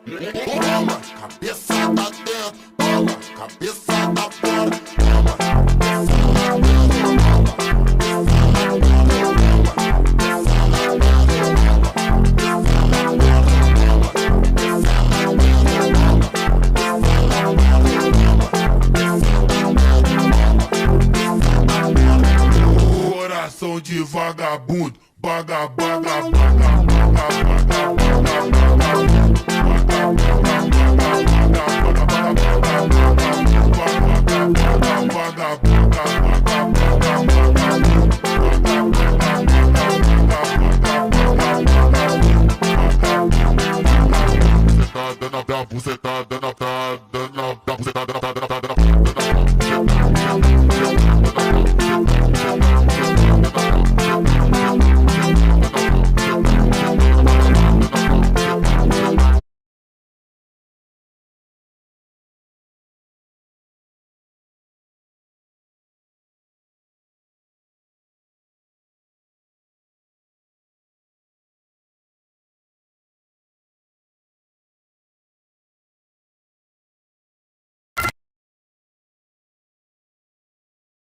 Toma, cabeçada dentro, toma, cabeçada fora, toma, cabeçada dentro, toma. Coração de vagabundo, Bucetada na